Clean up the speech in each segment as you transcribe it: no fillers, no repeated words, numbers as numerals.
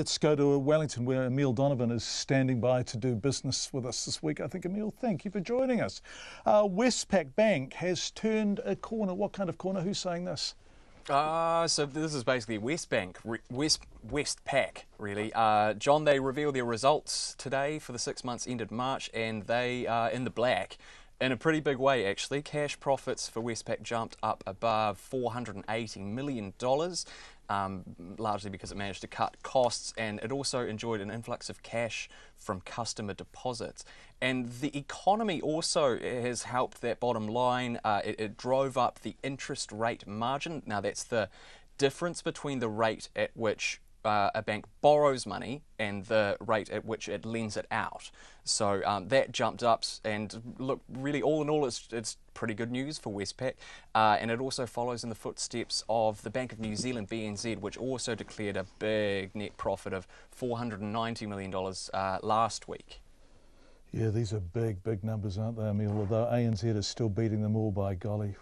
let's go to Wellington, where Emile Donovan is standing by to do business with us this week. I think, Emile, thank you for joining us. Westpac Bank has turned a corner. What kind of corner? Who's saying this? So this is basically Westpac, really. John, they revealed their results today for the 6 months ended March, and they are in the black in a pretty big way, actually. Cash profits for Westpac jumped up above $480 million, largely because it managed to cut costs, and it also enjoyed an influx of cash from customer deposits. And the economy also has helped that bottom line. It drove up the interest rate margin. Now, that's the difference between the rate at which a bank borrows money and the rate at which it lends it out. So that jumped up, and look, really, all in all, it's pretty good news for Westpac. And it also follows in the footsteps of the Bank of New Zealand, BNZ, which also declared a big net profit of $490 million last week. Yeah, these are big, big numbers, aren't they, Emile? Although ANZ is still beating them all, by golly.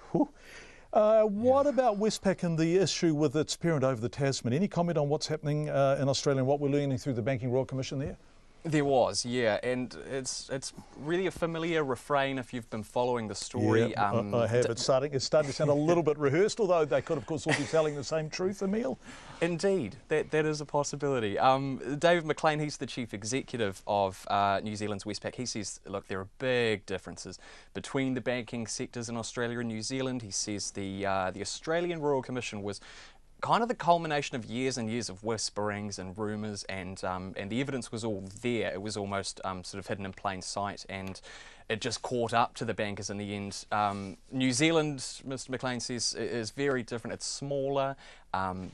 What about Westpac and the issue with its parent over the Tasman? Any comment on what's happening in Australia and what we're learning through the Banking Royal Commission there? There was, yeah, and it's really a familiar refrain if you've been following the story. Yeah, I have. It's starting to sound a little bit rehearsed, although they could, of course, all be telling the same truth, Emile. Indeed, that is a possibility. David McLean, he's the chief executive of New Zealand's Westpac. He says, look, there are big differences between the banking sectors in Australia and New Zealand. He says the Australian Royal Commission was kind of the culmination of years and years of whisperings and rumours, and the evidence was all there. It was almost sort of hidden in plain sight, and it just caught up to the bankers in the end. New Zealand, Mr. McLean says, is very different. It's smaller.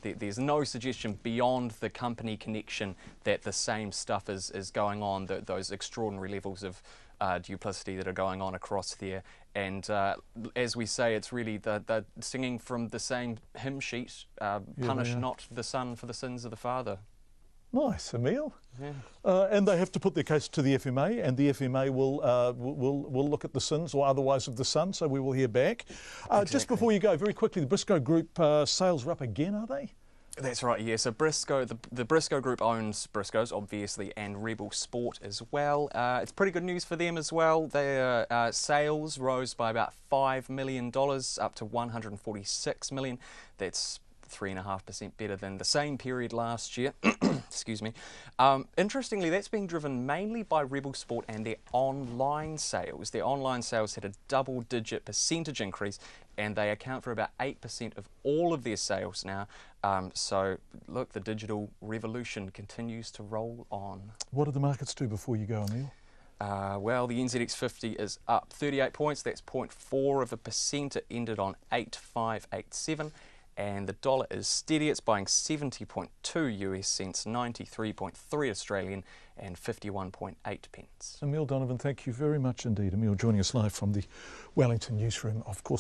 There's no suggestion beyond the company connection that the same stuff is going on, those extraordinary levels of duplicity that are going on across there. And as we say, it's really the singing from the same hymn sheet, punish not the son for the sins of the father. Nice, Emile. Yeah. And they have to put their case to the FMA, and the FMA will look at the sins or otherwise of the son, so we will hear back. Exactly. Just before you go, very quickly, the Briscoe Group sales are up again, are they? That's right, yeah. So Briscoe, the Briscoe Group owns Briscoe's, obviously, and Rebel Sport as well. It's pretty good news for them as well. Their sales rose by about $5 million, up to $146 million. That's 3.5% better than the same period last year. Excuse me. Interestingly, that's being driven mainly by Rebel Sport and their online sales. Their online sales had a double-digit percentage increase, and they account for about 8% of all of their sales now. So, look, the digital revolution continues to roll on. What did the markets do before you go, Emile? Well, the NZX 50 is up 38 points. That's 0.4%. It ended on 8587. And the dollar is steady. It's buying 70.2 US cents, 93.3 Australian, and 51.8 pence. Emile Donovan, thank you very much indeed. Emile joining us live from the Wellington newsroom, of course.